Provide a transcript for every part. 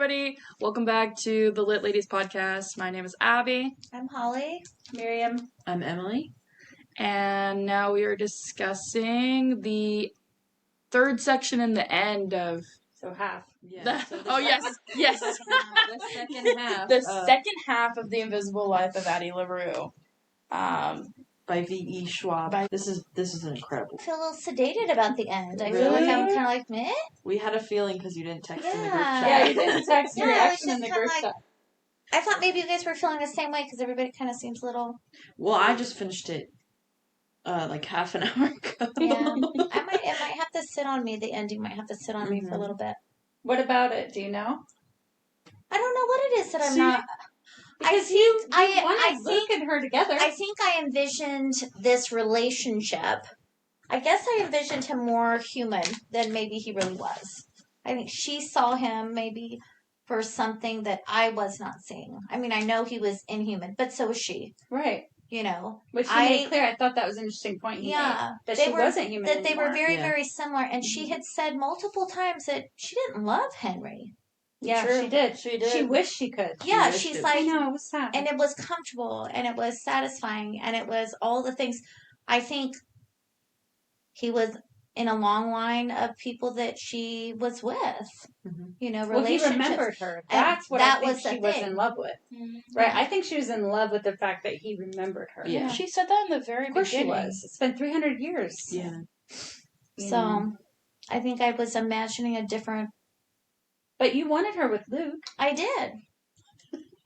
everybody. Welcome back to the Lit Ladies podcast. My name is Abby. I'm Holly. Miriam. I'm Emily. And now we are discussing the third section in the end of... So half. Yeah. The Yes. The second half. The second half of The Invisible Life of Addie LaRue. By V.E. Schwab. This is incredible. I feel a little sedated about the end. I feel Really? like I'm kind of like, meh? We had a feeling because you didn't text in the group Yeah. chat. Yeah, you didn't text your Yeah, I was reaction in just the kinda group like- chat. I thought maybe you guys were feeling the same way because everybody kind of seems a little... Well, I just finished it like half an hour ago. Yeah. It might have to sit on me. The ending might have to sit on me for a little bit. What about it? Do you know? I don't know what it is that I'm See, not... Because I wanted Luke and her together. I think I envisioned this relationship. I guess I envisioned him more human than maybe he really was. I think she saw him maybe for something that I was not seeing. I mean, I know he was inhuman, but so was she. Right. You know, Which he made clear. I thought that was an interesting point he made. That she wasn't human That they were anymore. very, very similar. And she had said multiple times that she didn't love Henry. Yeah, True. she did. She did. She wished she could. Yeah, wished she's it. like... I know, it was sad. And it was comfortable, and it was satisfying, and it was all the things. I think he was in a long line of people that she was with. Mhm. You know, Well, he relationships. remembered her. And That's what that I think was the she was thing. in love with. Mhm. Right? I think she was in love with the fact that he remembered her. Yeah. She said that in the very Of course she beginning. was. It's been 300 years. Yeah. You So, know. I think I was imagining a different... But you wanted her with Luke. I did.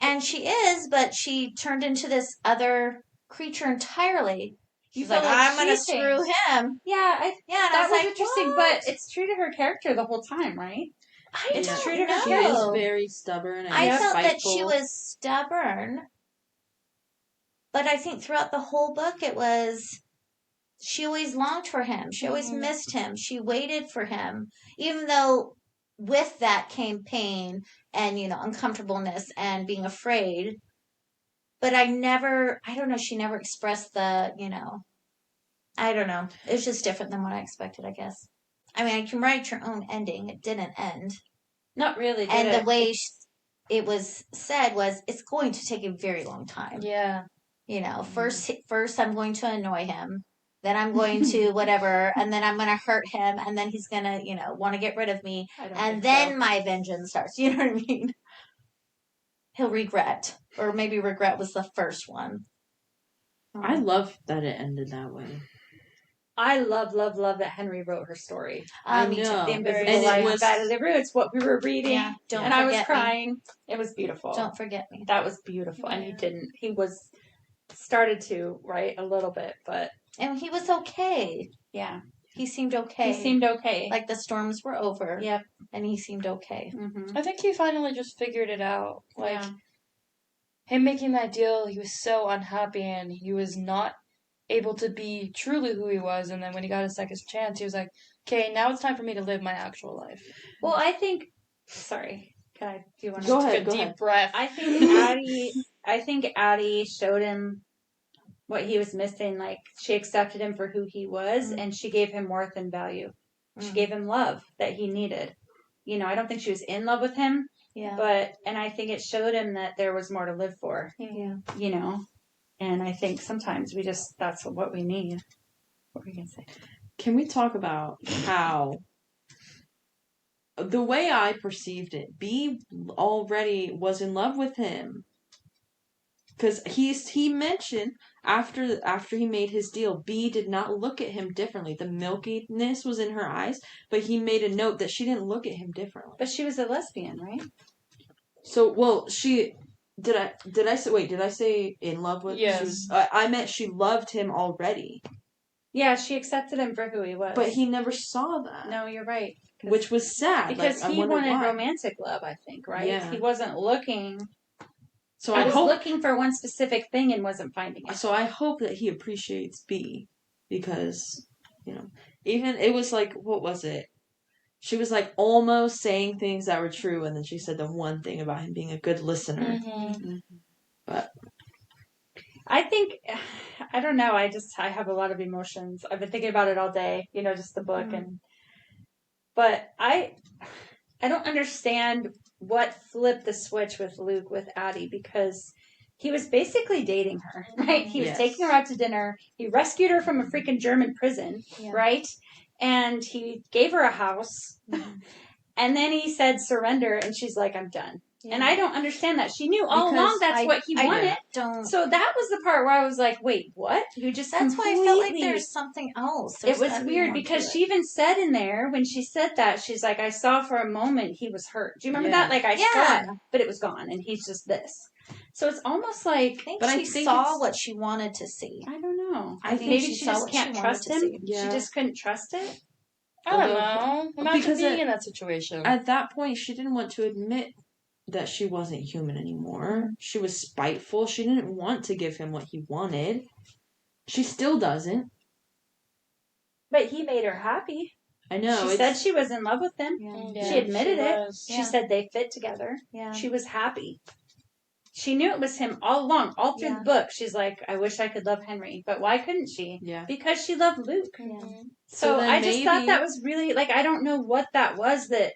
And she is, but she turned into this other creature entirely. She's like, felt like I'm going to she screw changed. him. Yeah, Yeah, and that I was was like, interesting, what? but it's true to her character the whole time, right? I it's don't true to her She know. is very stubborn and I felt that spiteful. she was stubborn, but I think throughout the whole book it was she always longed for him. She always missed him. She waited for him, even though with that came pain and, you know, uncomfortableness and being afraid. But I don't know, she never expressed the, you know, I don't know. It was just different than what I expected, I guess. I mean, I can write your own ending. It didn't end. Not really. And the way it was said was, it's going to take a very long time. Yeah. You know, first I'm going to annoy him, then I'm going to whatever, and then I'm going to hurt him, and then he's going to, you know, want to get rid of me, and then my vengeance starts. You know what I mean? He'll regret, or maybe regret was the first one. I love that it ended that way. I love that Henry wrote her story. I Me too. know. The Invisible And it Life was- of Addie LaRue. It's what we were reading, Yeah, don't and I was forget me. crying. It was beautiful. Don't forget me. That was beautiful, and he didn't. He was started to write a little bit, but And he was okay. yeah, He seemed okay. he seemed okay. like the storms were over. Yep. And he seemed okay. Mm-hmm. I think he finally just figured it out. Like, Yeah. him making that deal, he was so unhappy and he was not able to be truly who he was. And then when he got a second chance, he was like, okay, now it's time for me to live my actual life. Well, I think. Sorry, can I? Do you want to Go Take ahead, a go deep ahead. breath. I think Addie showed him what he was missing. Like, she accepted him for who he was, and she gave him worth and value. She gave him love that he needed. You know, I don't think she was in love with him, Yeah. and I think it showed him that there was more to live for. Yeah. You know, and I think sometimes that's what we need. What were you gonna say? Can we talk about how the way I perceived it, B already was in love with him. Because he mentioned after he made his deal, B did not look at him differently. The milkiness was in her eyes, but he made a note that she didn't look at him differently. But she was a lesbian, right? So, well, did I say in love with? Yes. I meant she loved him already, Yeah, she accepted him for who he was. but he never saw that. No, you're right. Which was sad. Because I he wonder wanted why. romantic love, I think, right? Yeah. He wasn't looking. So He I was hope. looking for one specific thing and wasn't finding it. So I hope that he appreciates B, because, you know, even it was like, what was it? She was like almost saying things that were true, and then she said the one thing about him being a good listener. Mm-hmm. But I think, I don't know. I have a lot of emotions. I've been thinking about it all day. You know, just the book but I don't understand what flipped the switch with Luke with Addie, because he was basically dating her, right? He was taking her out to dinner. He rescued her from a freaking German prison, right? And he gave her a house. And then he said surrender, and she's like, I'm done. Yeah. And I don't understand that. She knew all along that's what he wanted. So that was the part where I was like, wait, what? You just That's why I felt like there's something else. It was weird because she even said in there, when she said that, she's like, I saw for a moment he was hurt. Do you remember that? Like, I saw it, but it was gone, and he's just this. So it's almost like... I think she saw what she wanted to see. I don't know. I think maybe she just can't trust him. Yeah. She just couldn't trust it. I don't know. Imagine being in that situation. At that point, she didn't want to admit that she wasn't human anymore. She was spiteful. She didn't want to give him what he wanted. She still doesn't. But he made her happy. I know. She said she was in love with him. Yeah, she admitted it. She said they fit together. Yeah. She was happy. She knew it was him all along, all through the book. She's like, I wish I could love Henry. But why couldn't she? Yeah. Because she loved Luke. Yeah. So I just thought that was really, like, I don't know what that was that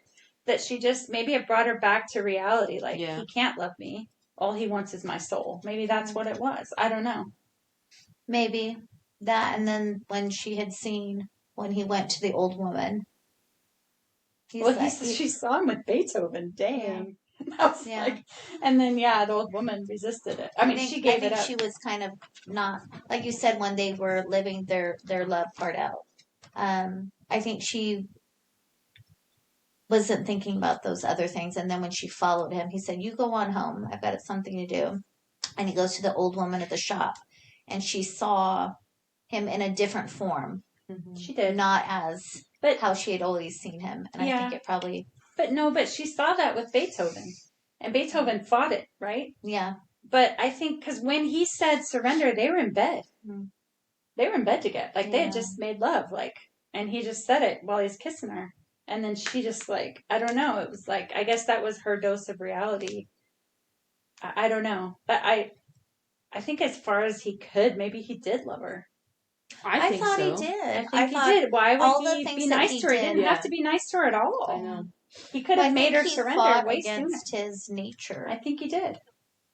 she just, maybe it brought her back to reality. Like, he can't love me. All he wants is my soul. Maybe that's what it was. I don't know. Maybe that. And then when she had seen, when he went to the old woman. She saw him with Beethoven. Dang. I was like, and then the old woman resisted it. I mean, she gave it up. She was kind of not, like you said, when they were living their love part out. I think she wasn't thinking about those other things. And then when she followed him, he said, you go on home. I've got something to do. And he goes to the old woman at the shop, and she saw him in a different form. Mm-hmm. She did. Not as how she had always seen him. And I think it probably... But she saw that with Beethoven. And Beethoven fought it, right? Yeah. But I think, because when he said surrender, they were in bed. Mm-hmm. They were in bed together. Like, they had just made love. Like, and he just said it while he's kissing her. And then she just, like, I don't know. It was like, I guess that was her dose of reality. I don't know. But I think as far as he could, maybe he did love her. I thought he did. I think he did. Why would he be nice to her? He didn't have to be nice to her at all. I know. He could have made her surrender way sooner. Against his nature. I think he did.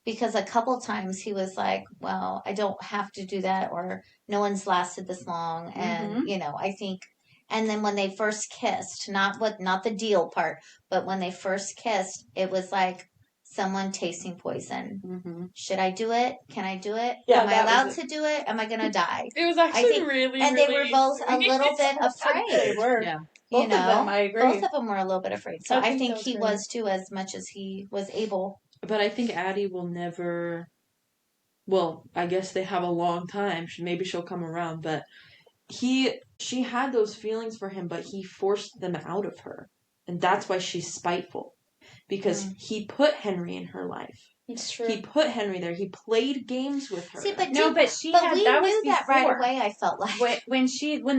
Because a couple times he was like, well, I don't have to do that, or no one's lasted this long. And, I think, and then when they first kissed, not the deal part, but when they first kissed, it was like someone tasting poison. Mm-hmm. Should I do it? Can I do it? Yeah, am I allowed to do it? Am I going to die? It was actually really, and they were both a little bit afraid. They were. Yeah. Both of them, I agree. Both of them were a little bit afraid. So I think he was too, as much as he was able. But I think Addie will never... Well, I guess they have a long time. Maybe she'll come around. But she had those feelings for him, but he forced them out of her. And that's why she's spiteful. Because he put Henry in her life. It's true. He put Henry there. He played games with her. See, but we knew that right away. I felt like when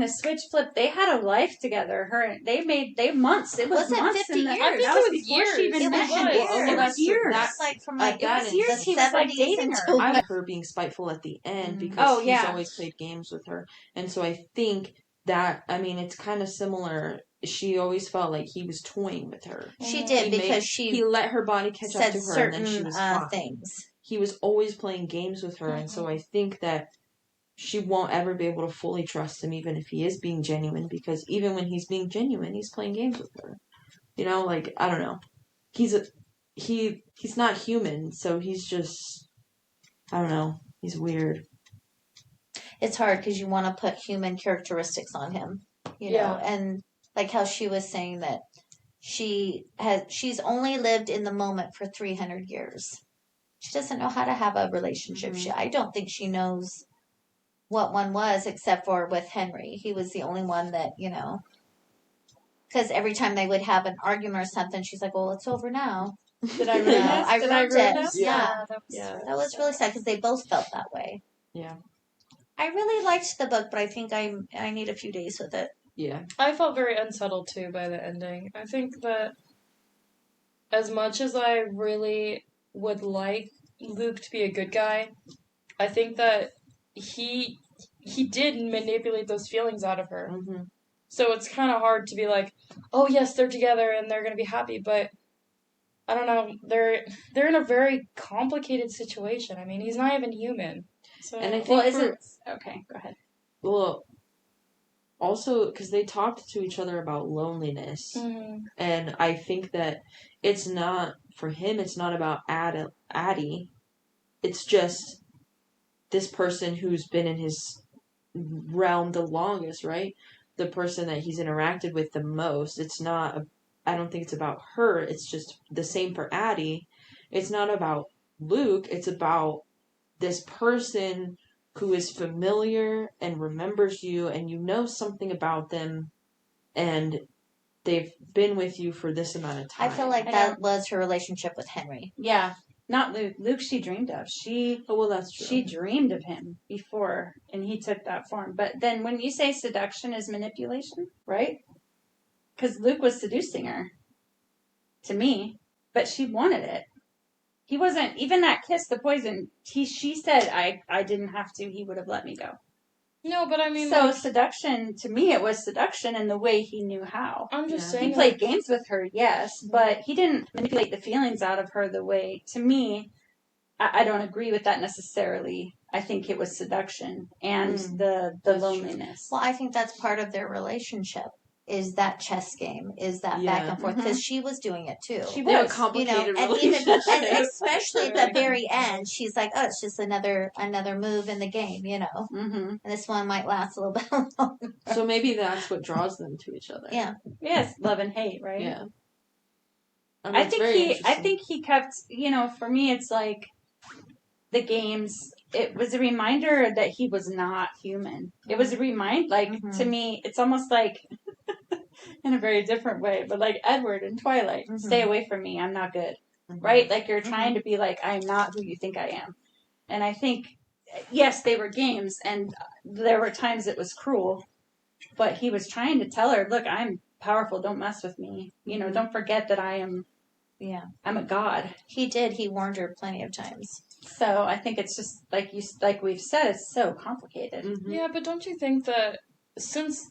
the switch flipped, they had a life together. They months. It was months. 50 years. I think that it was before years. she even it mentioned was it. It was years. That's like from like it was years. He was like dating her. I like her being spiteful at the end because he's always played games with her, and so I think that it's kind of similar. She always felt like he was toying with her. She did because he let her body catch up to her, certain, and then she was fine. Things. He was always playing games with her, and so I think that she won't ever be able to fully trust him, even if he is being genuine. Because even when he's being genuine, he's playing games with her. I don't know. He's not human, so he's just, I don't know. He's weird. It's hard because you want to put human characteristics on him, know, and. Like how she was saying that she's only lived in the moment for 300 years. She doesn't know how to have a relationship. I don't think she knows what one was, except for with Henry. He was the only one that, because every time they would have an argument or something, she's like, well, it's over now. Did I read this? I read it. Yeah. That was really sad because they both felt that way. Yeah. I really liked the book, but I think I need a few days with it. Yeah. I felt very unsettled, too, by the ending. I think that as much as I really would like Luke to be a good guy, I think that he did manipulate those feelings out of her. Mm-hmm. So it's kind of hard to be like, oh, yes, they're together and they're going to be happy, but I don't know. They're in a very complicated situation. I mean, he's not even human. So And I think Well, is it okay? Go ahead. well, also because they talked to each other about loneliness, and I think that it's not for him. It's not about Addie. It's just this person who's been in his realm the longest, right? The person that he's interacted with the most. It's not. I don't think it's about her. It's just the same for Addie. It's not about Luke. It's about this person who is familiar and remembers you, and you know something about them, and they've been with you for this amount of time. I feel like that was her relationship with Henry. Yeah, not Luke. Luke, she dreamed of. That's true. She dreamed of him before, and he took that form. But then, when you say seduction is manipulation, right? Because Luke was seducing her, to me, but she wanted it. He wasn't even that kiss, the poison. She said, "I didn't have to. He would have let me go." No, but I mean, so seduction, to me, it was seduction in the way he knew how. I'm just saying. He played games with her, yes, but he didn't manipulate the feelings out of her the way, to me, I don't agree with that necessarily. I think it was seduction and the loneliness. Well, I think that's part of their relationship. Is that chess game? Is that back and forth? Because she was doing it too. She They have a was, complicated and relationship. and especially at the very end, she's like, "Oh, it's just another move in the game," And this one might last a little bit longer. So maybe that's what draws them to each other. Yeah. Yes, love and hate, right? Yeah. I think he kept, for me, it's like the games. It was a reminder that he was not human. It was a reminder, to me, it's almost like, in a very different way, but like Edward in Twilight, stay away from me, I'm not good, right? Like you're trying to be like, I'm not who you think I am. And I think, yes, they were games, and there were times it was cruel, but he was trying to tell her, look, I'm powerful, don't mess with me. Don't forget that I'm a god. He did. He warned her plenty of times. So I think it's just like we've said, it's so complicated. Yeah, but don't you think that since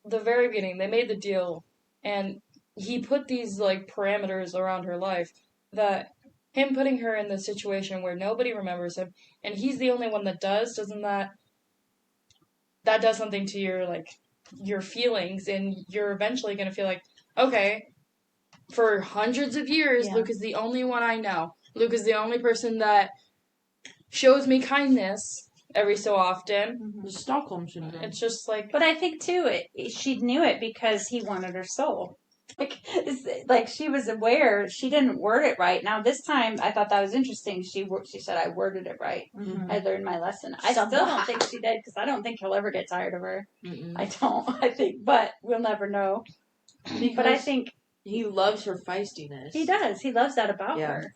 the very beginning they made the deal and he put these parameters around her life, that him putting her in the situation where nobody remembers him and he's the only one that doesn't that does something to your feelings, and you're eventually going to feel like, okay, for hundreds of years Luke is the only one I know. Luke is the only person that shows me kindness every so often. The Stockholm syndrome. It's just like... But I think, too, she knew it because he wanted her soul. Like she was aware. She didn't word it right. Now, this time, I thought that was interesting. She said, I worded it right. I learned my lesson. I still don't think she did, because I don't think he'll ever get tired of her. I don't. I think, but we'll never know. But I think... He loves her feistiness. He does. He loves that about her.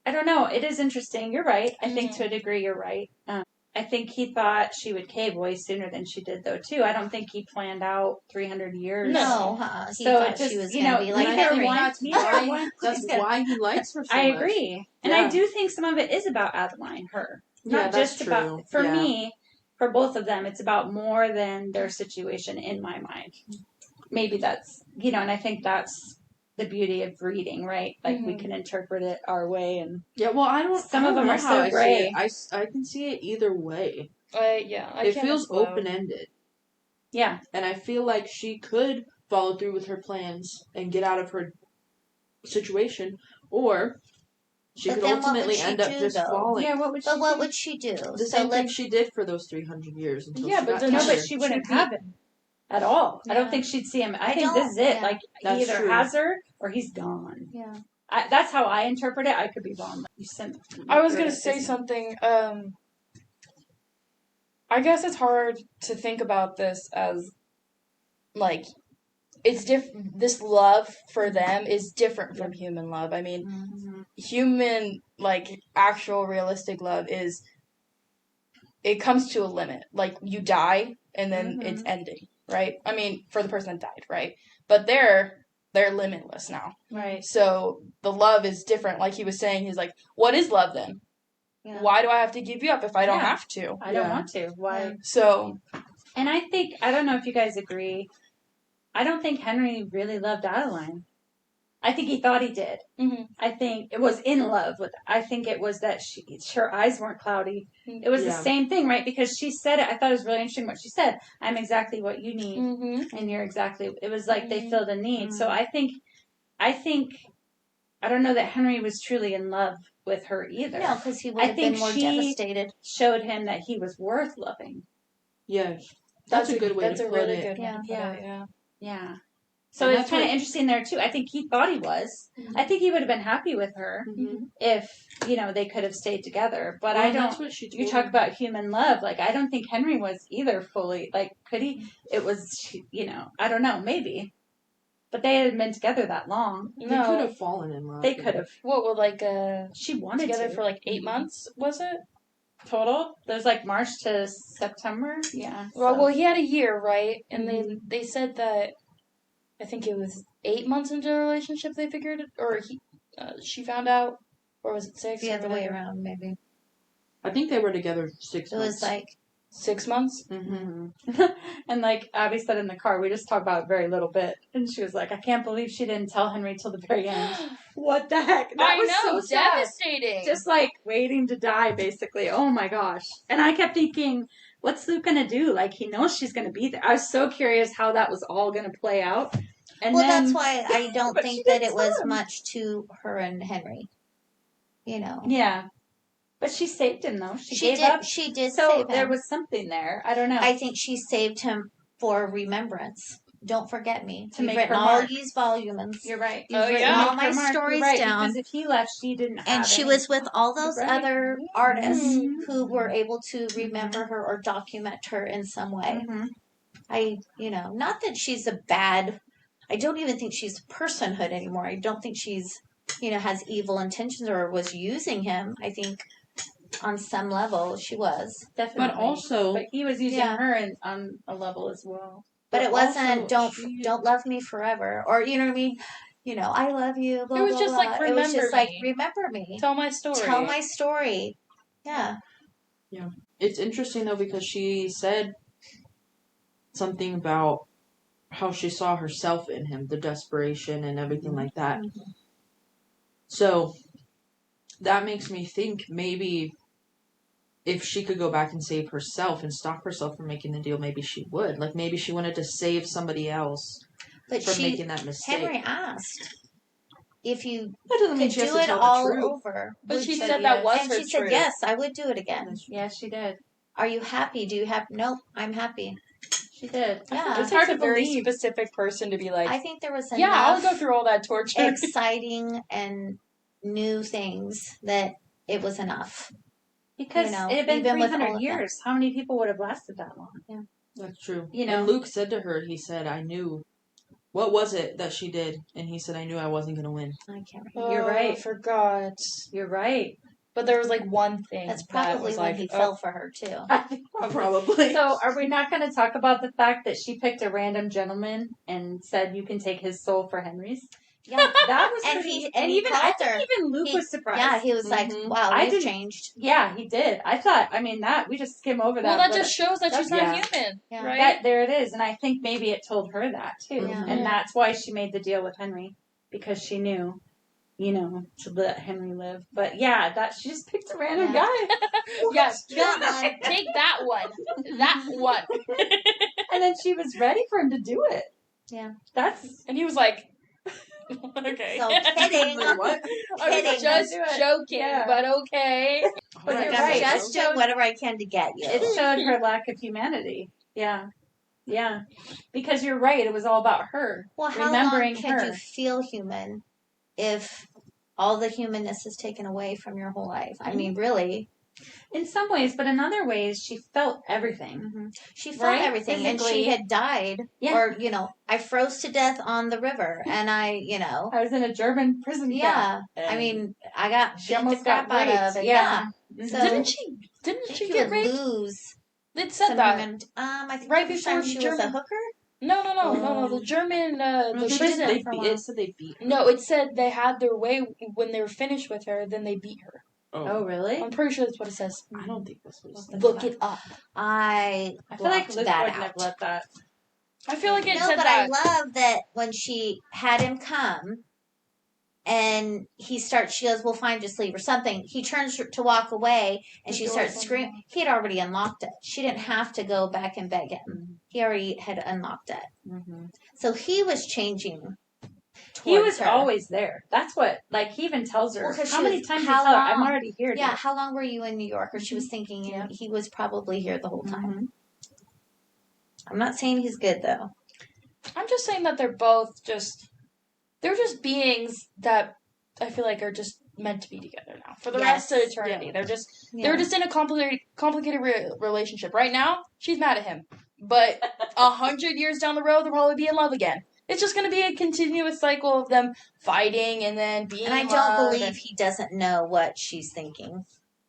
I don't know. It is interesting. You're right. I think to a degree you're right. I think he thought she would cave way sooner than she did, though, too. I don't think he planned out 300 years. No. He thought she was going to be like Henry. That's why he likes her so I much. agree. And I do think some of it is about Adeline, her. Not just true. about... For me, for both of them, it's about more than their situation in my mind. Maybe that's... and I think that's the beauty of reading, right? Like we can interpret it our way, and I don't. Some of them are so gray. I can see it either way. It feels open ended. Yeah, and I feel like she could follow through with her plans and get out of her situation, or she could ultimately end up just falling. Yeah, what would she do? The same thing she did for those 300 years. Until but she wouldn't have him at all. Yeah. I don't think she'd see him. I think this is it. Like he either has her or he's gone. Yeah, that's how I interpret it. I could be wrong. I was gonna say something. I guess it's hard to think about this as it's different. This love for them is different from human love. I mean, human actual realistic love is. It comes to a limit. Like you die and then it's ending. Right? I mean, for the person that died, right? But they're limitless now. Right. So the love is different. Like he was saying, he's like, what is love then? Yeah. Why do I have to give you up if I don't have to? I don't want to. Why? So. And I think, I don't know if you guys agree, I don't think Henry really loved Adeline. I think he thought he did. Mm-hmm. I think it was in love with. I think it was that her eyes weren't cloudy. It was the same thing, right? Because she said it. I thought it was really interesting what she said. I'm exactly what you need, and you're exactly. It was like they filled a need. So I think, I don't know that Henry was truly in love with her either. No, because he would have been more devastated. Showed him that he was worth loving. Yeah, that's a good way to put it. Good way to put it. Yeah. So it's kind of interesting there too. I think he thought he was. I think he would have been happy with her if they could have stayed together. But I don't. That's what she told you talk about human love. Like I don't think Henry was either fully. Like could he? It was. I don't know. Maybe. But they hadn't been together that long. They could have fallen in love. They could have. What were she wanted together to. for like 8 months? Was it? Total? There's like March to September. Yeah. Well, he had a year, right? And they said that. I think it was 8 months into the relationship they figured it, or she found out, or was it 6? The other way around, maybe. I think they were together 6 months. It was like 6 months. And like Abby said in the car, we just talked about it very little bit, and she was like, "I can't believe she didn't tell Henry till the very end." What the heck? That was so devastating. Sad. Just like waiting to die, basically. Oh my gosh! And I kept thinking, what's Luke gonna do? Like he knows she's gonna be there. I was so curious how that was all gonna play out. And that's why I don't think that it was much to her and Henry. Yeah. But she saved him, though. She gave did, up. She did so save him. There was something there. I don't know. I think she saved him for remembrance. Don't forget me. To You've make written her all mark. these volumes. You're right. You've written all my stories down. Because if he left, she didn't have And she any. was with all those other artists who were able to remember her or document her in some way. Not that she's a bad... I don't even think she's personhood anymore. I don't think she's, has evil intentions or was using him. I think on some level she was. Definitely. But he was using her on a level as well. But it wasn't don't love me forever, or you know what I mean. I love you. Blah, it was blah, just blah. like remember it was just me. like remember me. Tell my story. Tell my story. Yeah. Yeah. It's interesting though because she said something about how she saw herself in him, the desperation and everything like that. So that makes me think maybe if she could go back and save herself and stop herself from making the deal, maybe she would. Like maybe she wanted to save somebody else from making that mistake. Henry asked if you that doesn't mean could she has do to it tell all the truth. over. But she said that was and her she said, truth. yes, I would do it again. Yes, she did. Are you happy? Do you have... Nope, I'm happy. She did. Yeah. It's hard to very specific person to be like, I think there was enough I'll go through all that torture. exciting and new things that it was enough. Because it had been 300 years. How many people would have lasted that long? Yeah. That's true. And Luke said to her, he said, I knew. What was it that she did? And he said, I knew I wasn't going to win. I can't Oh, remember. You're right. I forgot. You're right. But there was like one thing. That's probably when he fell for her too. Probably. So are we not going to talk about the fact that she picked a random gentleman and said you can take his soul for Henry's? Yeah, that was and pretty, he and he even called I think her. even Luke was surprised. Yeah, he was like, "Wow, you've changed." Yeah, he did. I thought. I mean, that we just skim over that. Well, that just shows that she's not human, right? That, there it is, and I think maybe it told her that too, Yeah. and that's why she made the deal with Henry because she knew, to let Henry live. But yeah, that she just picked a random guy. Yes, that one. Take that one. That one. And then she was ready for him to do it. Yeah, and he was like. Okay. So kidding. What? I was just joking, but okay. But Right. I'm just doing whatever I can to get you. It showed her lack of humanity. Yeah. Yeah. Because you're right, it was all about her. Well, how remembering long can her. you feel human if all the humanness is taken away from your whole life? I mean, really. In some ways, but in other ways, she felt everything. Mm-hmm. She felt everything, and she had died. Yeah. Or, I froze to death on the river, and I was in a German prison camp. Yeah. I mean, I got She beat almost the crap got out of raped. it. Yeah. So Didn't she you get would raped? lose. It said some that. human- I think Right the first before time she German- was a hooker. No. The German. It said they beat her. No, it said they had their way when they were finished with her. Then they beat her. Oh, really? I'm pretty sure that's what it says. I don't think this was. Look it up. I feel like Liz that wouldn't have out. let that. I feel like it No, said but that. I love that when she had him come, and she goes, well, fine, just leave or something. He turns to walk away, and she starts screaming. He had already unlocked it. She didn't have to go back and beg him. He already had unlocked it. Mm-hmm. So he was changing. He was her. always there. That's what, like, he even tells her, Well, how many times you tell her, I'm already here. Yeah, how long were you in New York? Or she was thinking, and he was probably here the whole time. Mm-hmm. I'm not saying he's good, though. I'm just saying that they're just beings that I feel like are just meant to be together now for the rest of eternity. Yeah. They're just in a complicated relationship. Right now, she's mad at him, but 100 years down the road, they'll probably be in love again. It's just going to be a continuous cycle of them fighting and then being. And I don't believe he doesn't know what she's thinking.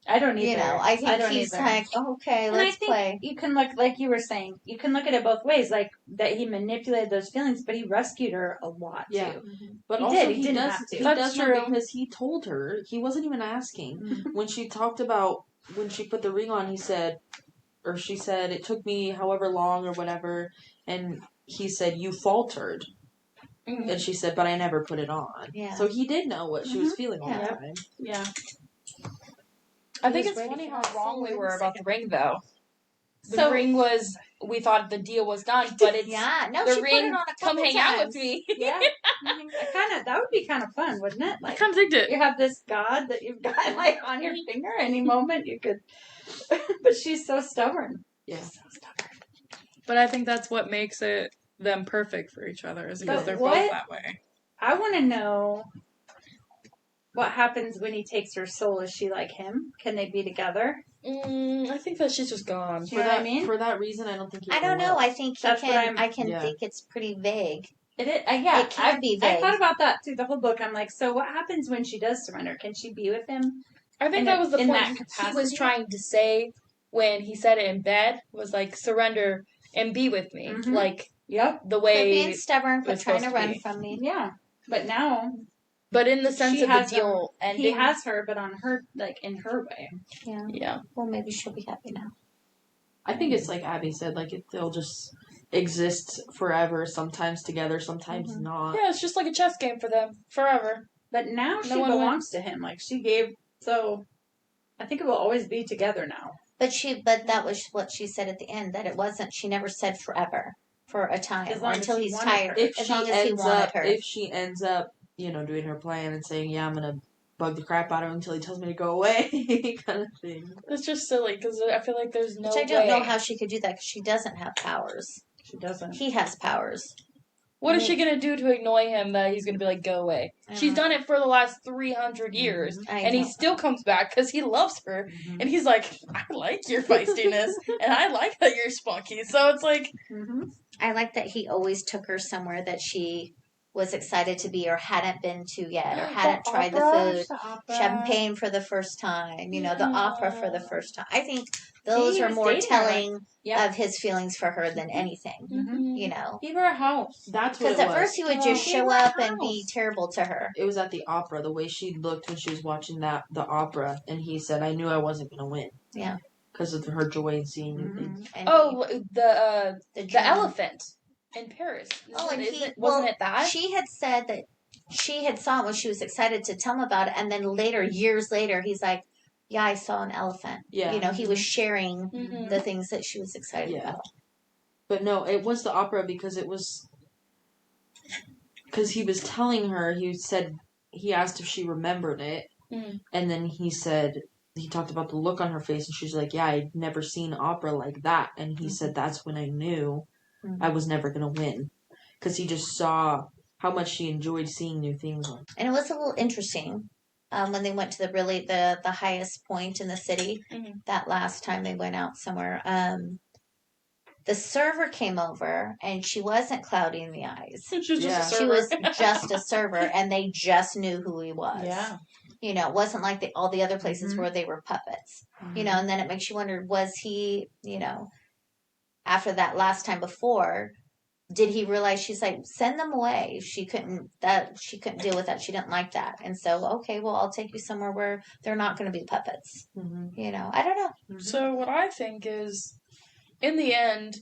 I don't either. You know, I think he's like, okay, let's play. You can look, like you were saying, you can look at it both ways. Like that he manipulated those feelings, but he rescued her a lot too. Mm-hmm. But he also did. He didn't does, have to. He does true because he told her. He wasn't even asking. Mm-hmm. When she talked about when she put the ring on, she said it took me however long or whatever, and he said you faltered. Mm-hmm. And she said, but I never put it on. Yeah. So he did know what she was feeling all the time. Yeah. I think it's funny how wrong we were about the ring, though. The ring was, we thought the deal was done, but it's the ring, come hang out with me. Yeah. That would be kind of fun, wouldn't it? Like, I kind of think it. You have this god that you've got, like, on your finger any moment you could, but she's so stubborn. Yeah. She's so stubborn. But I think that's what makes them perfect for each other, is because they're both that way. I want to know what happens when he takes her soul. Is she like him? Can they be together? I think that she's just gone. You know what I mean? For that reason, I don't think. I don't know. I think he can. I can think it's pretty vague. It is. Yeah, it can be vague. I thought about that through the whole book. I'm like, so what happens when she does surrender? Can she be with him? I think that was the point he was trying to say when he said it in bed. Was like, surrender and be with me. Mm-hmm. Like, the way. Quit being stubborn, but trying to run from me. Yeah, but now. But in the sense of the deal ending. He has her, but on her, like, in her way. Yeah. Yeah. Well, maybe she'll be happy now. I think it's like Abby said, like, they'll just exist forever, sometimes together, sometimes not. Yeah, it's just like a chess game for them, forever. But now she belongs to him. Like, she gave, so I think it will always be together now. But that was what she said at the end, that it wasn't, she never said forever, for a time, or until he's tired, as long as he wanted her. If she ends up, doing her plan and saying, yeah, I'm going to bug the crap out of him until he tells me to go away, kind of thing. It's just silly, because I feel like there's no way. Which I don't know how she could do that, because she doesn't have powers. She doesn't. He has powers. What is she going to do to annoy him that he's going to be like, go away? She's done it for the last 300 years, and he still comes back because he loves her, and he's like, I like your feistiness, and I like that you're spunky, so it's like... I like that he always took her somewhere that she was excited to be or hadn't been to yet or hadn't tried the food. Champagne for the first time, the opera for the first time. I think those are more telling of his feelings for her than anything, Even at home. That's what it was. Because at first he would just show up and be terrible to her. It was at the opera, the way she looked when she was watching the opera, and he said, I knew I wasn't going to win. Yeah. Because of her joy in seeing new things. The elephant. In Paris. Wasn't it that? She had said that she had saw it when she was excited to tell him about it, and then years later, he's like, yeah, I saw an elephant. Yeah. He was sharing the things that she was excited about. But no, it was the opera because it was... Because he was telling her, he asked if she remembered it, and then he talked about the look on her face, and she's like, yeah, I'd never seen opera like that, and he said, that's when I knew I was never going to win. Because he just saw how much she enjoyed seeing new things. And it was a little interesting when they went to the highest point in the city. That last time they went out somewhere. The server came over, and she wasn't cloudy in the eyes. She was just a server. She was just a server, and they just knew who he was. Yeah. It wasn't like all the other places where they were puppets. And then it makes you wonder, was he, after that last time before, did he realize, she's like, send them away. She couldn't deal with that. She didn't like that. And so, okay, well, I'll take you somewhere where they're not going to be puppets. I don't know. So what I think is, in the end,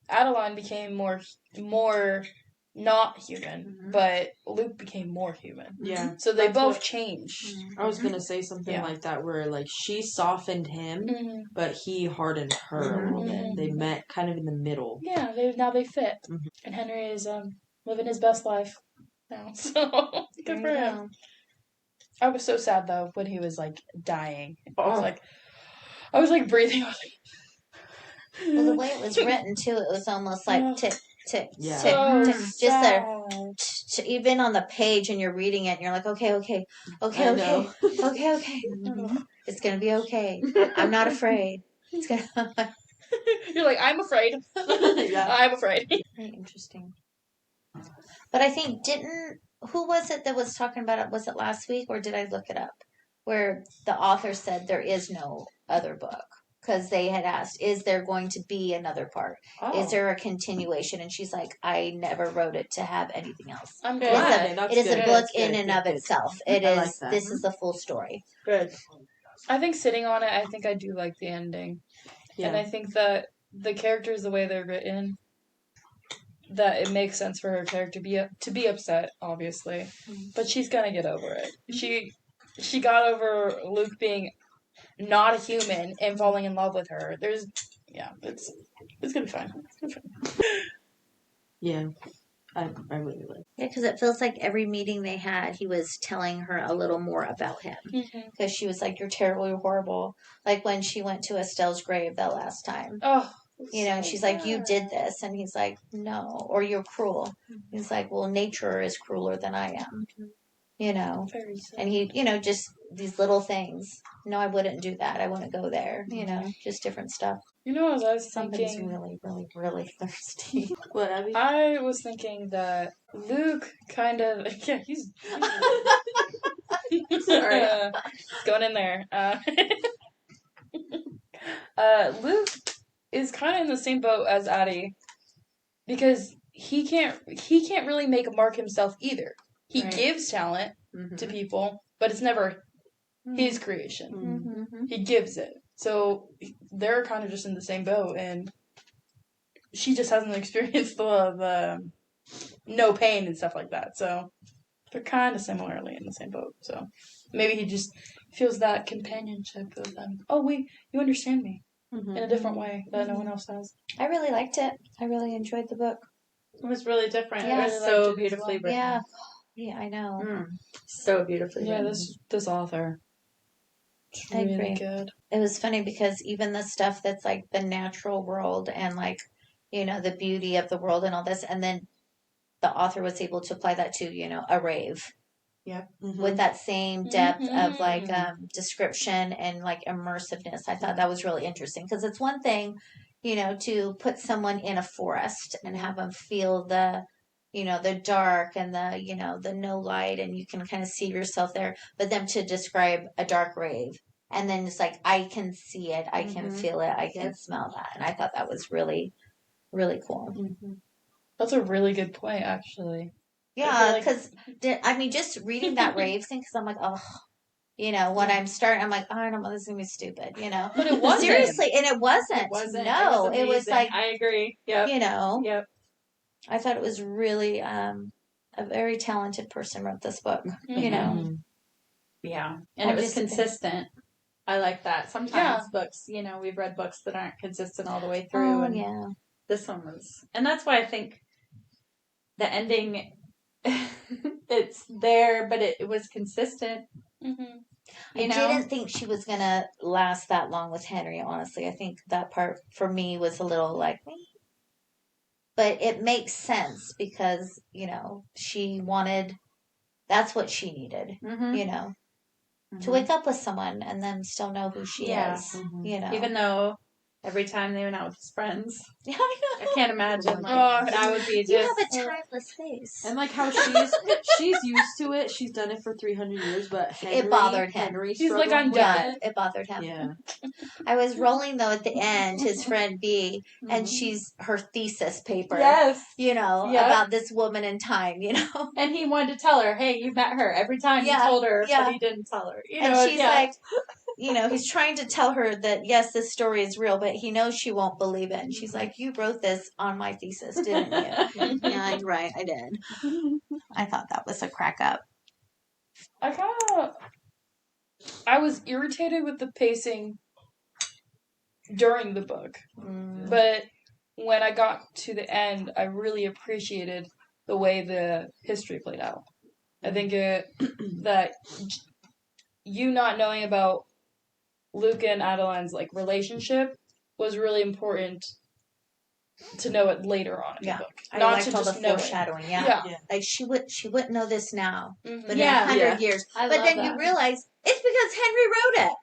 Adeline became more not human, but Luke became more human. Yeah. So they both changed. I was gonna say something like that, where like she softened him, but he hardened her a little bit. They met kind of in the middle. Yeah, they fit. And Henry is living his best life now. So good for him. I was so sad though when he was like dying. I was like breathing. I was like, well, the way it was written too, it was almost like tick, tick, Yeah. tick, so tick. Just sad. there, even on the page, and you're reading it, and you're like, okay. It's gonna be okay. I'm not afraid. It's gonna. You're like, I'm afraid. I'm afraid. Very interesting. But I think who was it that was talking about it? Was it last week, or did I look it up? Where the author said there is no other book. Because they had asked, is there going to be another part? Oh. Is there a continuation? And she's like, I never wrote it to have anything else. I'm It glad. is a book in and of itself. It is. like that. This is the full story. Good. I think sitting on it, I think I do like the ending. Yeah. And I think that the characters, the way they're written, that it makes sense for her character to be upset, obviously. But she's gonna get over it. She got over Luke being not a human and falling in love with her. It's gonna be fine. Yeah, I really like. Yeah, because it feels like every meeting they had, he was telling her a little more about him. Because she was like, "You're terrible, you're horrible." Like when she went to Estelle's grave that last time. Oh, and she's like, "You did this," and he's like, "No," or "You're cruel." He's like, "Well, nature is crueler than I am." very sad. And he, just these little things. No, I wouldn't do that. I wouldn't go there. Just different stuff. As I was Somebody's thinking, really, really, really thirsty. What, Abby? I was thinking that Luke kind of he's Sorry. It's going in there. Luke is kind of in the same boat as Addie because he can't really make a mark himself either. He gives talent to people, but it's never his creation. He gives it. So they're kind of just in the same boat, and she just hasn't experienced the no pain and stuff like that. So they're kind of similarly in the same boat. So maybe he just feels that companionship with them. Oh, you understand me in a different way that no one else has. I really liked it. I really enjoyed the book. It was really different. Yeah. It was so beautifully written. Yeah, I know. So beautifully written. Yeah, this author. It's I really agree. good. It was funny because even the stuff that's like the natural world and like, the beauty of the world and all this, and then the author was able to apply that to, a rave. Yep. With that same depth of like description and like immersiveness. I thought that was really interesting because it's one thing, to put someone in a forest and have them feel the dark and the no light, and you can kind of see yourself there, but then to describe a dark rave, and then it's like, I can see it, I can feel it, I can smell that. And I thought that was really, really cool. That's a really good point, actually. Yeah, because, just reading that rave thing, because I'm like, oh, when I'm starting, I'm like, oh, I don't know, this is going to be stupid, But it wasn't. Seriously, and it wasn't. It wasn't. No, it was like, I agree. Yep. Yep. I thought it was really a very talented person wrote this book, Yeah. And it was consistent. I like that. Sometimes books, we've read books that aren't consistent all the way through. And this one was. And that's why I think the ending, it's there, but it was consistent. I didn't think she was going to last that long with Henry, honestly. I think that part for me was a little like, but it makes sense because, she wanted, that's what she needed, to wake up with someone and then still know who she is, Even though every time they went out with his friends. Yeah, I know. I can't imagine. That would be just. You have a timeless face. And like how she's used to it. She's done it for 300 years, but Henry, it bothered him. He's like, I'm done. It bothered him. Yeah. I was rolling though at the end, his friend B, and she's her thesis paper. Yes. About this woman in time. And he wanted to tell her, hey, you met her every time you told her, but he didn't tell her. And she's like, he's trying to tell her that, yes, this story is real, but he knows she won't believe it. And she's like, you wrote this on my thesis, didn't you? Yeah, you're right. I did. I thought that was a crack up. I was irritated with the pacing during the book. Mm. But when I got to the end, I really appreciated the way the history played out. I think that you not knowing about Luke and Adeline's like relationship was really important to know it later on in the book. I Not liked to all the just know it. foreshadowing. Yeah. Like she wouldn't know this now, Mhm. but in 100 years. I But love then that. you realize it's because Henry wrote it.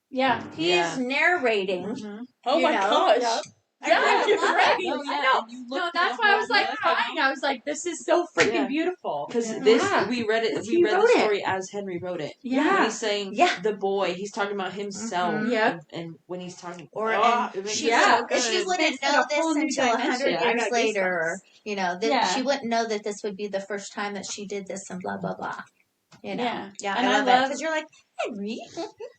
Yeah. He's narrating. Oh you my know? gosh. Yeah. I Yeah, really you're love right. it. No, yeah, I know. and you No, look that's at why I was whole like book, crying. I was like, this is so freaking beautiful. Because Yeah. we read it. He We read wrote the it. story as Henry wrote it. Yeah. When he's saying the boy, he's talking about himself. Mhm. Yep. And when he's talking, And she she wouldn't Makes know it a whole this new until 100 dimension. I years got later. goosebumps. That she wouldn't know that this would be the first time that she did this and blah, blah, blah. Yeah. Yeah, And I love it. Because you're like, Henry.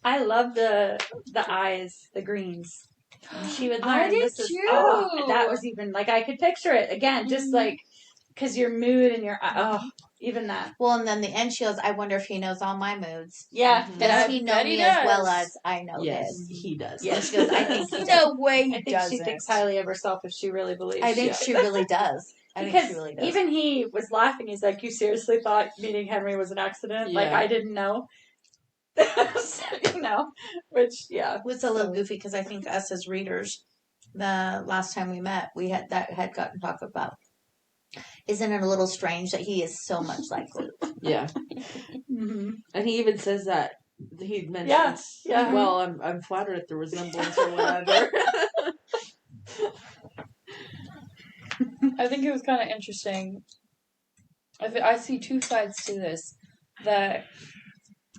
I love the eyes, the greens. She would learn. I did this is, too. That was even like I could picture it again, just like because your mood and your even that. Well, and then the end she goes, I wonder if he knows all my moods. Yeah, Does he know bet he me as well does. as I know yes, his? he does. Yes. And she goes, I think he does. No way he I think doesn't. she thinks highly of herself if she really believes. I think she really does. Because even he was laughing. He's like, "You seriously thought meeting Henry was an accident? Like I didn't know." Which it was a little goofy because I think us as readers, the last time we met, we had gotten talked about. Isn't it a little strange that he is so much like Luke? Yeah. And he even says that he mentions, Yeah. well, I'm flattered at the resemblance or whatever. I think it was kind of interesting. I see two sides to this. That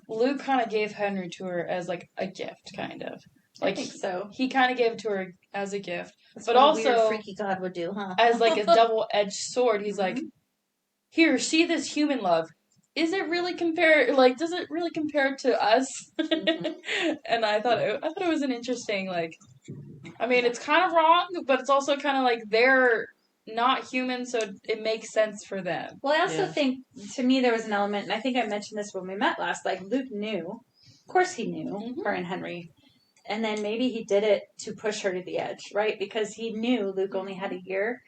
Luke kind of gave Henry to her as like a gift, kind of. Like I think so. He kind of gave it to her as a gift, That's but what also a weird, freaky God would do, huh? as like a double-edged sword. He's like, here, see this human love. Is it really compared? Like, does it really compare to us? And I thought it was an interesting, like, I mean, it's kind of wrong, but it's also kind of like they're not human, so it makes sense for them. Well, I also think, to me, there was an element, and I think I mentioned this when we met last, like, Luke knew. Of course he knew, her and Henry. And then maybe he did it to push her to the edge, right? Because he knew Luke only had a year,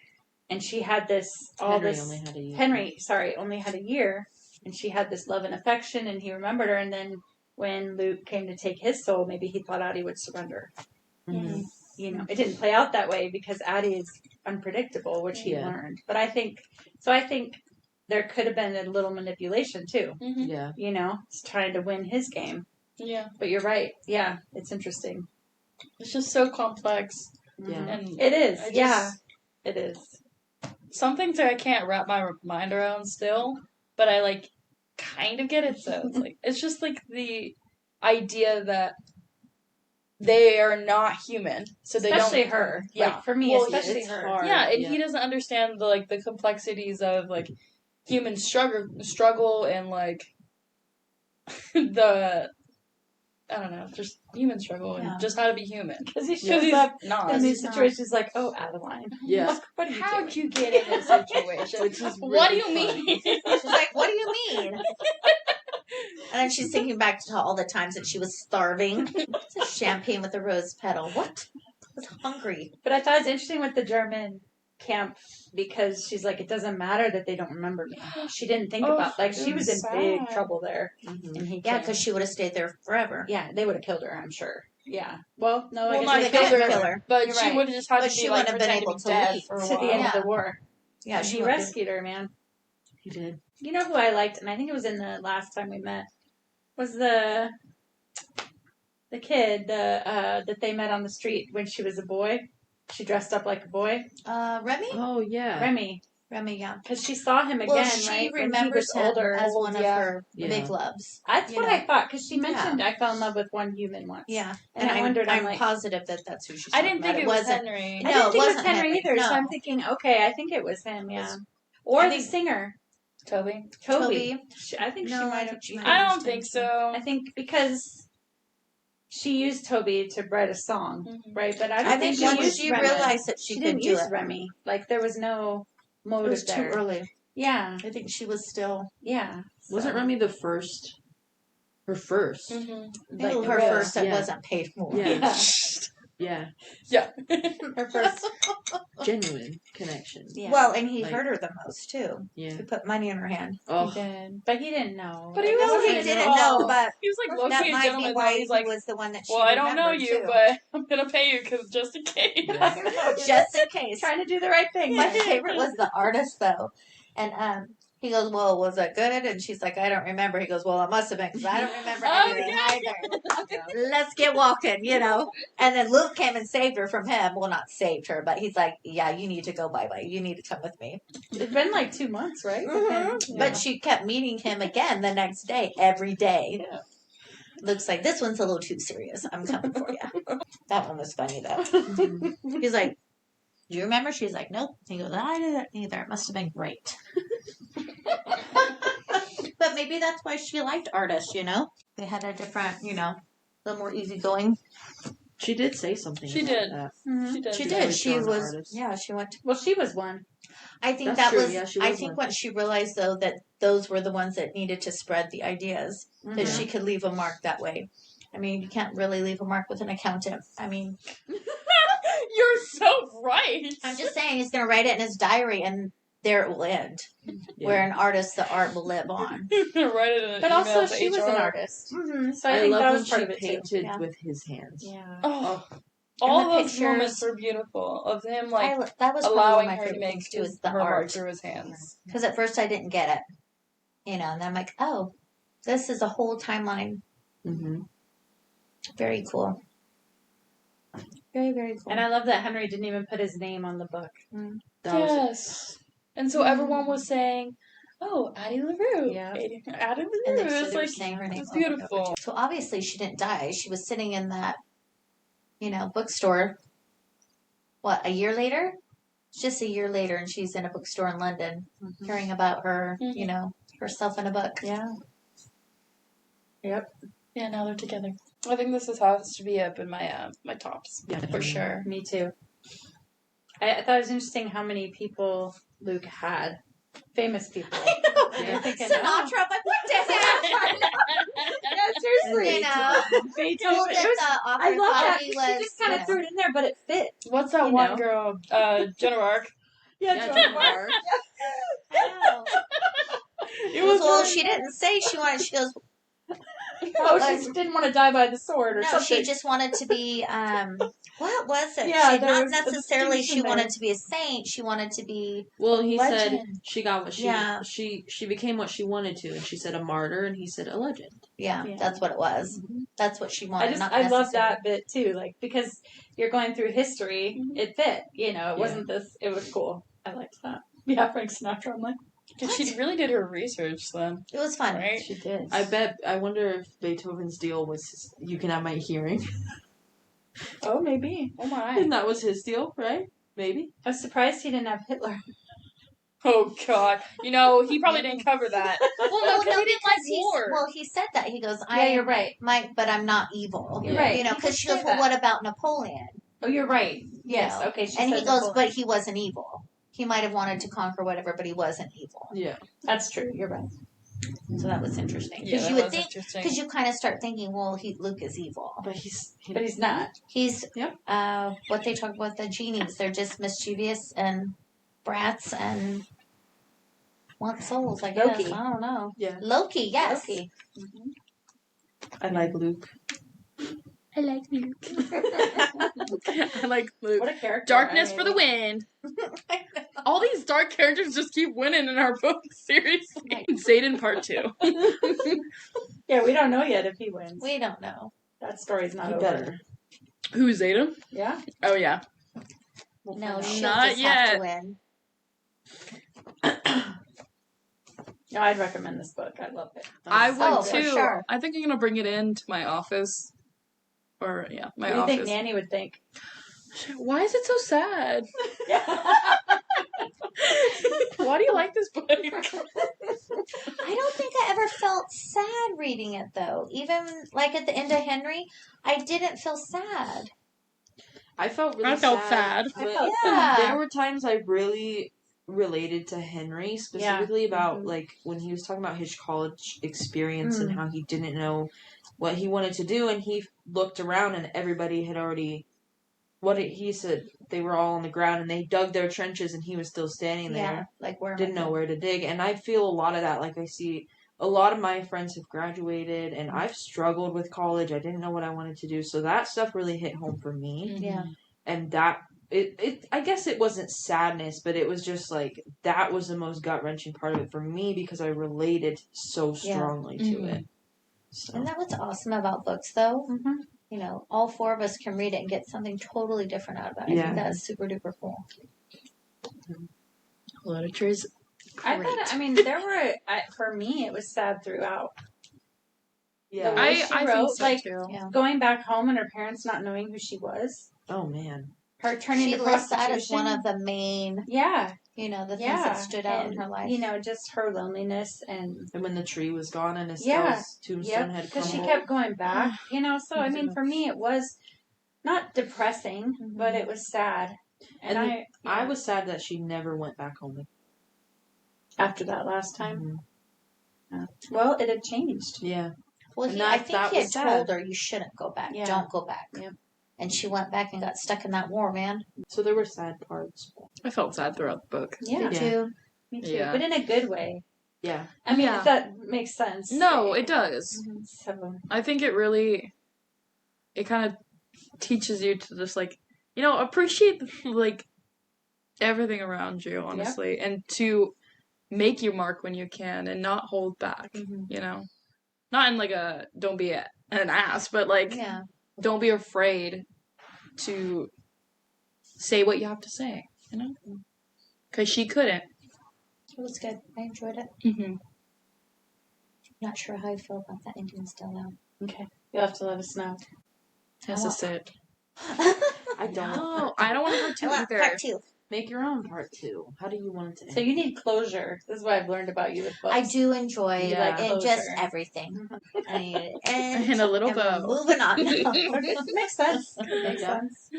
and she had this, only had a year. Henry, only had a year, and she had this love and affection, and he remembered her, and then when Luke came to take his soul, maybe he thought Addie would surrender. Mm-hmm. It didn't play out that way because Addie is unpredictable, which he learned. But I think there could have been a little manipulation too. Yeah. He's trying to win his game. Yeah. But you're right. Yeah, it's interesting. It's just so complex. Yeah. And it is. It is. Some things I can't wrap my mind around still, but I like kind of get it. So it's like it's just like the idea that they are not human, so they especially don't. her. Yeah, like, for me, especially her. Hard. Yeah, and he doesn't understand the complexities of like human struggle and like the I don't know, just human struggle and just how to be human. Because he shows up not. in these situations like, oh, Adeline. Yeah. What are you How'd doing? you get in this situation? What do you mean? She's like, what do you mean? And then she's thinking back to all the times that she was starving. Champagne with a rose petal. What? I was hungry. But I thought it was interesting with the German camp because she's like, it doesn't matter that they don't remember me. She didn't think about she was in big trouble there. And he because she would have stayed there forever. Yeah, they would have killed her, I'm sure. Yeah. Well, no, Well, I not guess kill they her, but You're she right. would have just had But to she be like wouldn't have been pretending able to dead leave for a to while. the end Yeah. of the war. Yeah, And he rescued her, man. He did. You know who I liked, and I think it was in the last time we met, was the kid that they met on the street when she was a boy. She dressed up like a boy. Remy? Oh, yeah. Remy, yeah. because she saw him again, Well, she right? When he remembers was him older. as one of her Yeah. big loves. That's what know. I thought, because she mentioned I fell in love with one human once. Yeah. And I wondered, I'm like, positive that that's who she's I didn't talking think about. it was Henry. No, I didn't it think it was wasn't Henry either, No. so I'm thinking, okay, I think it was him, yeah. Or I the think- singer, Toby. Toby. I think No, she I might have. think she might I don't think so. I think because she used Toby to write a song, right? But I don't I think she once used she Remy. realized that she didn't could do use it, Remy. Like there was no motive it was too there. early. Yeah, I think she was still. yeah. Wasn't Remy her first? Like, her first that wasn't paid for. Yeah. Yeah. Yeah. Her first Genuine connection. Yeah. Well, and he Like- hurt her the most too. Yeah. He put money in her hand. Oh. He did, but he didn't know. But he No, wasn't he gonna didn't know. know, but He was like that low-key a might gentleman. be why Though. he He's like, was the one that she well, I don't know remembered, you, too. but I'm gonna pay you because just in case. Yeah. Just in case. Trying to do the right thing. My favorite was the artist though, and he goes, "Well, was that good?" And she's like, "I don't remember." He goes, "Well, it must have been because I don't remember anything either." Let's get walking, you know. And then Luke came and saved her from him. Well, not saved her, but he's like, "Yeah, you need to go bye. You need to come with me." It's been like 2 months, right? Mhm. But she kept meeting him again the next day, every day. Yeah. Luke's like, "This one's a little too serious. I'm coming for you." That one was funny though. Mhm. He's like, "Do you remember?" She's like, "Nope." He goes, "I didn't either. It must have been great." But maybe that's why she liked artists, you know? They had a different, you know, a little more easygoing. She did say something. She about did. That. She did. She She's did. always She drawn to was, artists. yeah, she went. Well, she was one. I think That's that true, was, yeah, she I was think one. when she realized, though, that those were the ones that needed to spread the ideas, that she could leave a mark that way. I mean, you can't really leave a mark with an accountant. I mean, You're so right. I'm just saying he's going to write it in his diary and there it will end. Yeah. Where an artist, the art will live on. He's gonna write it in an But email also, to she was HR. an artist. Mm-hmm. So I I think love that when was part she of it too. painted Yeah. with his hands. Yeah. Oh, And all the those pictures- moments were beautiful of him like that was probably one allowing of my her to favorite make things too, is his, the her art art. through his hands. Because at first I didn't get it, you know, and then I'm like, oh, this is a whole timeline. Mm-hmm. Very cool. Very, very cool. And I love that Henry didn't even put his name on the book. That was Yes. And so everyone was saying, "Oh, Addie LaRue." Yeah. Addie and LaRue. they It's were like saying her name. it's beautiful. So obviously she didn't die. She was sitting in that, you know, bookstore. What, a year later? It's just a year later, and she's in a bookstore in London, hearing about her, you know, herself in a book. Yeah. Yep. Yeah, now they're together. I think this has to be up in my my tops Yeah, for sure. Me too. I thought it was interesting how many people Luke had. Famous people. I know. You're thinking, Sinatra, I'm like, what the heck? Yeah, seriously. You know, Beethoven. told It that was, the author I love thought that. he She was, just kind you of know, threw it in there, but it fit. What's that You one know. girl? Joan of Arc. Yeah, Joan of Arc. I know. It was Well, really- she didn't say she wanted. She goes, Oh, she didn't want to die by the sword or no, something. she just wanted to be. What was it? Yeah, she there not was a necessarily. She distinction wanted there. to be a saint. She wanted to be. Well, he said Legend. she got what she Yeah. she became what she wanted to, and she said a martyr, and he said a legend. Yeah, Yeah. that's what it was. That's what she wanted. not I love necessarily- that bit too, like because you're going through history, it fit. You know, it Yeah. wasn't this. It was cool. I liked that. Yeah, Frank Sinatra. I'm like, She really did her research then, It was fun. right? she did. I wonder if Beethoven's deal was you can have my hearing, Oh, maybe. Oh my. and that was his deal, right? Maybe. I was surprised he didn't have Hitler. Oh God. You know, he probably didn't cover that. Well, no, 'cause he didn't like war. Well, he said that. He goes, Yeah, you're right. but I'm not evil. You're Yeah. right. You know, He because did she say goes, well, that. what about Napoleon? Oh, you're right. Yes. know, Okay. She And he said goes, Napoleon. but he wasn't evil. He might have wanted to conquer whatever, but he wasn't evil. Yeah. That's true. You're right. So that was interesting. Yeah, Because that you would was think, interesting. because you kind of start thinking, well, Luke is evil. But But he's not. He's, Yep. what they talk about, the genies. They're just mischievous and brats and want souls, I guess. Loki. I don't know. Yeah. Loki, yes. Loki. I like Luke. I like Luke. I like Luke. What a character. Darkness I for the mean, win. All these dark characters just keep winning in our book. Seriously. Zayden Part 2. Yeah, we don't know yet if he wins. We don't know. That story's not He over. better. Who's Zayden? Yeah. Oh yeah. No, she'll Not just have to yet. win. No, I'd recommend this book. I love it. I would Oh, for too. sure. I think I'm gonna bring it into my office. Or yeah, my What do you office. think Nanny would think? Why is it so sad? Why do you like this book? I don't think I ever felt felt sad reading it though. Even like at the end of Henry, I didn't feel sad. I felt really I felt sad. but Yeah. there were times I really related to Henry, specifically about like when he was talking about his college experience and how he didn't know what he wanted to do, and he looked around and everybody had already he said they were all on the ground and they dug their trenches and he was still standing there. Like where didn't know where to dig. And I feel a lot of that. Like I see a lot of my friends have graduated and I've struggled with college. I didn't know what I wanted to do. So that stuff really hit home for me. Yeah. And that I guess it wasn't sadness, but it was just like that was the most gut wrenching part of it for me because I related so strongly to it. So. And that what's awesome about books though. You know, all 4 of us can read it and get something totally different out of it. I think that's super duper cool. Literature's I thought, I mean, there were, for me, it was sad throughout. Yeah. The way she I wrote, think so like, too. going back home and her parents not knowing who she was. Oh, man. Her turning She to lists prostitution. that as one of the main, the things that stood out in her life. You know, just her loneliness and when the tree was gone and Estelle's tombstone had crumbled. because she kept going back, you know. So I mean, for me, it was not depressing, but it was sad. And I was sad that she never went back home after that last time. Well, it had changed. Yeah. Well, I think he had told her, you shouldn't go back. Yeah. Don't go back. Yep. And she went back and got stuck in that war, man. So there were sad parts. I felt sad throughout the book. Yeah. Me too. Me too. Yeah. But in a good way. Yeah. I mean, if that makes sense. No, it does. So I think it kind of teaches you to just like, appreciate like everything around you, honestly, and to make your mark when you can and not hold back, Not in like a, don't be an ass, but like, don't be afraid to say what you have to say, Because she couldn't. It was good. I enjoyed it. Mm-hmm. Not sure how I feel about that ending still though. okay, you'll have to let us know. Has to sit. I don't. No, I don't want part 2 I want either. part 2. Make your own part 2. How do you want it to end? So you need closure. This is what I've learned about you with books. I do enjoy and just Closure. everything. I need it. And a little we're bow. moving on now. Makes sense. Makes sense.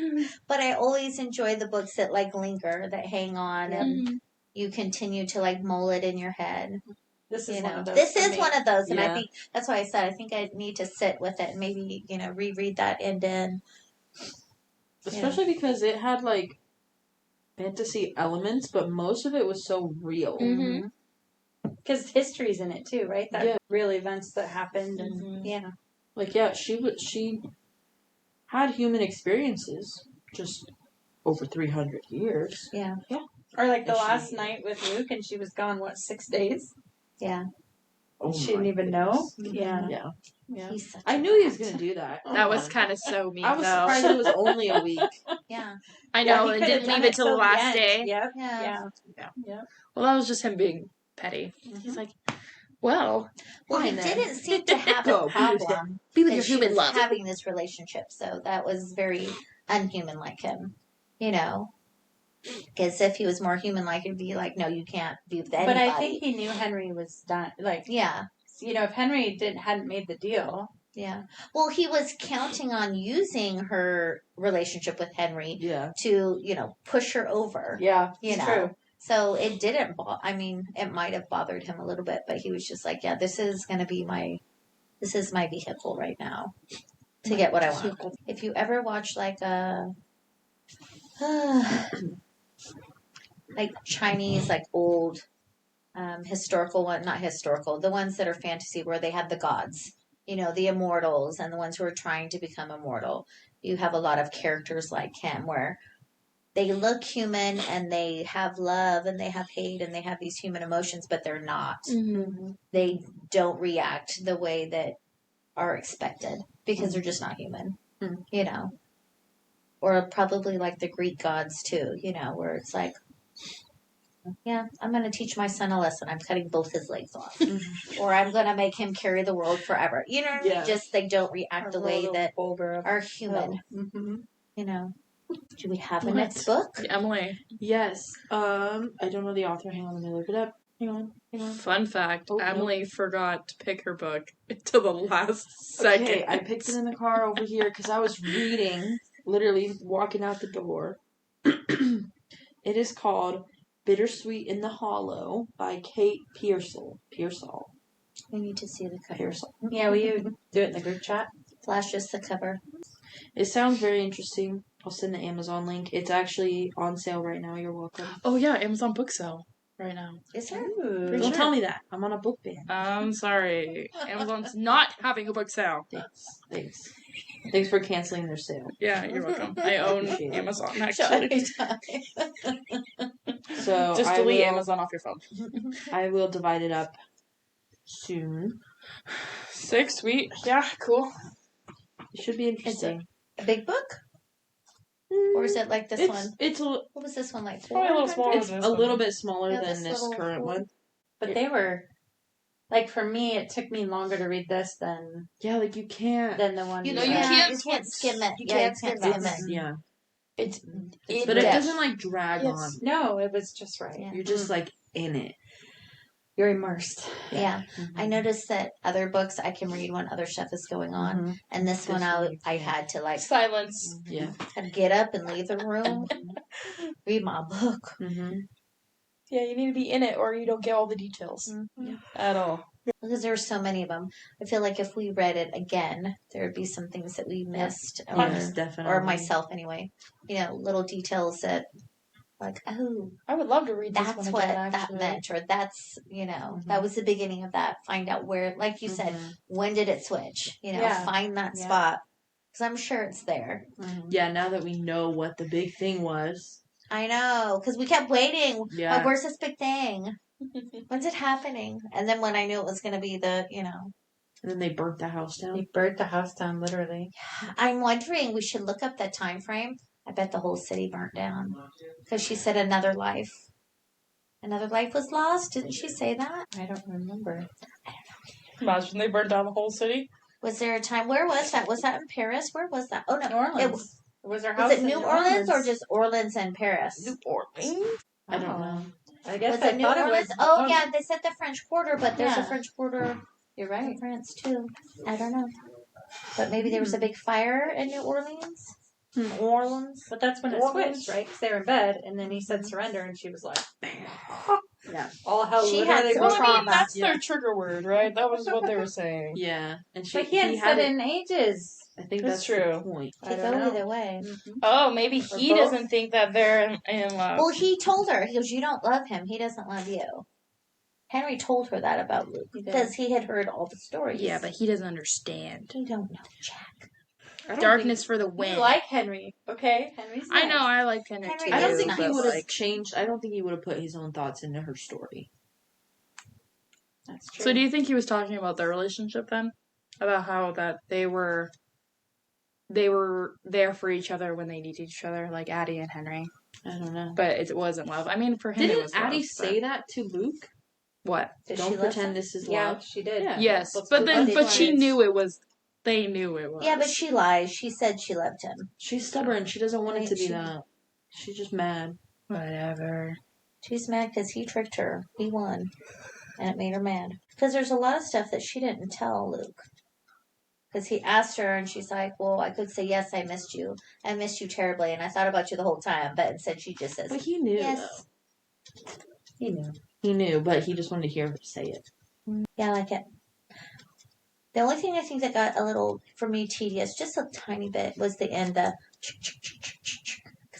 But I always enjoy the books that like linger, that hang on, and you continue to like mull it in your head. This is one of those. This for is me. one of those, and I Yeah. think that's why I said I think I need to sit with it and maybe reread that and then. Especially because it had like fantasy elements, but most of it was so real. Mm-hmm. Because history's in it too, right? That real events that happened, and Yeah. She had human experiences just over 300 years. Yeah. or like the And last night with Luke, and she was gone 6 days. Yeah. Oh She didn't my even know. goodness. Yeah. Yeah. He's such I a knew he was rat. going to do that. That was kind of so mean, I was though. surprised it was only a week. Yeah. I know, he and could've didn't done leave it till the till last end. day. Yep. Yeah. Yeah. Well, that was just him being petty. He's like, well, Well, he Fine, then. didn't seem to have Go, a problem. be with that your she human was love. having this relationship, so that was very unhuman like him. Because if he was more human like, it'd be like, no, you can't be with anybody. But I think he knew Henry was done. Like, Yeah. if Henry hadn't made the deal. Yeah. Well, he was counting on using her relationship with Henry Yeah. to, push her over. Yeah. True. So it didn't. It might have bothered him a little bit, but he was just like, "Yeah, this is going to be this is my vehicle right now to get what I want." If you ever watch like like Chinese, like old historical one, not historical, the ones that are fantasy where they have the gods, the immortals and the ones who are trying to become immortal. You have a lot of characters like him where they look human and they have love and they have hate and they have these human emotions, but they're not. Mm-hmm. They don't react the way that are expected because they're just not human, Or probably like the Greek gods too, where it's like, yeah, I'm going to teach my son a lesson. I'm cutting both his legs off. Or I'm going to make him carry the world forever. You know what I mean? Just they don't react the way that are human. Do we have a next book? Emily. Yes. I don't know the author. Hang on, let me look it up. Hang on. Fun fact, Oh, no. Emily forgot to pick her book to the last second. Okay, I picked it in the car over here because I was reading, literally walking out the door. It is called Bittersweet in the Hollow by Kate Pearsall. We need to see the cover. Pearsall. Yeah, will you do it in the group chat? Flash us the cover. It sounds very interesting. I'll send the Amazon link. It's actually on sale right now. You're welcome. Oh yeah, Amazon book sale right now. Is there? Ooh. Don't tell me that. I'm on a book ban. I'm sorry. Amazon's not having a book sale. Thanks for canceling their sale. Yeah, you're welcome. I own Appreciate it. Amazon, actually. So Just I delete will, Amazon off your phone. I will divide it up soon. 6, sweet. Yeah, cool. It should be interesting. A big book? Or is it like this one? It's What was this one like? Probably a little smaller It's than a this little one. bit smaller Yeah, than this this little current four. one. But they were, like, for me, it took me longer to read this than Yeah, like you can't. the one. You know, you you read. can't skim it. You Yeah, can't you can't skim skim it. it. Yeah, It's but it doesn't like drag Yes. on. No, it was just right. Yeah. You're just like in it. You're immersed. Yeah. Mm-hmm. I noticed that other books I can read when other stuff is going on. Mhm. And this one This I one you can't. had to like silence. Yeah. had to get up and leave the room, read my book. Mm-hmm. Yeah, you need to be in it or you don't get all the details at all. Because there were so many of them. I feel like if we read it again, there would be some things that we missed. Yes, definitely. Or myself anyway. You know, little details that like, oh, I would love to read this that's one what again, that actually. meant, or that's, you know, that was the beginning of that. Find out where, like you said, when did it switch? You know, Yeah. find that Yeah. spot. Because I'm sure it's there. Yeah, now that we know what the big thing was. I know, because we kept waiting. Yeah. Like, where's this big thing? When's it happening? And then when I knew it was going to be the, you know. And then they burnt the house down. They burnt the house down, literally. I'm wondering, we should look up that time frame. I bet the whole city burnt down. Because she said another life. Another life was lost. Didn't she say that? I don't remember. Imagine they burned down the whole city. Was there a time? Where was that? Was that in Paris? Where was that? Oh, no. New Orleans. Was our house Was it in New Orleans or just Orleans and Paris? New Orleans? I don't know. I guess Was I it New thought it Orleans? was. Oh, yeah, they said the French Quarter, but there's a Yeah. French Quarter You're in right. France, too. I don't know. But maybe there was a big fire in New Orleans? New Orleans? But that's when it Orleans. switched, right? Because they were in bed, and then he said surrender, and she was like, bam. Yeah. All hell She had literally some broke. Well, I mean, trauma. that's their trigger word, right? That was what they were saying. Yeah. And she But he hadn't said it. it in ages. I think That's that's true. the point. Could I go don't know. either way. Oh, maybe he Or both. doesn't think that they're in love. Well, he told her. He goes, you don't love him. He doesn't love you. Henry told her that about Luke. He did. Because he had heard all the stories. Yeah, but he doesn't understand. You don't know, Jack. I don't Darkness for the We win. like Henry, okay? Henry's I nice. know, I like Henry Henry too. I don't is think he nice. would have like, changed. I don't think he would have put his own thoughts into her story. That's true. So do you think he was talking about their relationship then? About how that they were there for each other when they needed each other, like Addie and Henry. I don't know. But it wasn't love. I mean, for him it Didn't was Addie love, say that to Luke? what? Did Don't she love pretend him? this is Yeah, love. she did. Yeah. Yes, Let's but go then both but she ways. knew it was. They knew it was. Yeah, but she lies. She said she loved him. She's stubborn. She doesn't want it to be She- that. She's just mad. Whatever. She's mad because he tricked her. He won. And it made her mad. Because there's a lot of stuff that she didn't tell Luke. Because he asked her and she's like, well, I could say, yes, I missed you. I missed you terribly and I thought about you the whole time. But instead she just says, But he knew. yes. Though. He knew. He knew, but he just wanted to hear her say it. Yeah, I like it. The only thing I think that got a little, for me, tedious, just a tiny bit, was the end, because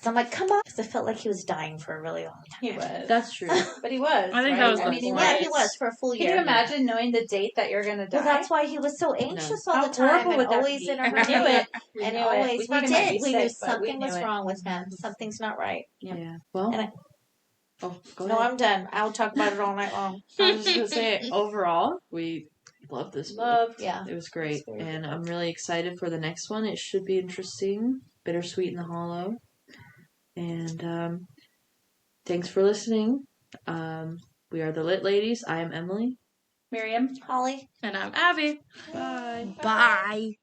I'm like, come on. Because I felt like he was dying for a really long time. He was. That's true. But he was. I think right? that was the he point. Yeah, he was for a full Can year. you imagine knowing the date that you're going to die? Well, that's why he was so anxious all How the time horrible and would that always be? in a We hurry. knew it. We And knew it. always, We we thought he might did. be We knew sick, but we something knew was it. wrong with him. Something's not right. Yeah. Well. And I- Oh, go No, ahead. I'm done. I'll talk about it all night long. I was just gonna say, overall, we love this book. Love. Yeah. It was great, It's very and I'm really excited for the next one. It should be interesting. Bittersweet in the Hollow. And thanks for listening. We are the Lit Ladies. I am Emily. Miriam. Holly. And I'm Abby. Bye. Bye.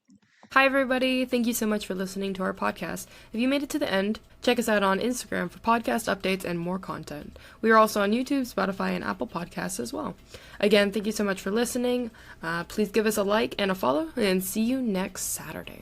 Hi, everybody. Thank you so much for listening to our podcast. If you made it to the end, check us out on Instagram for podcast updates and more content. We are also on YouTube, Spotify, and Apple Podcasts as well. Again, thank you so much for listening. Please give us a like and a follow, and see you next Saturday.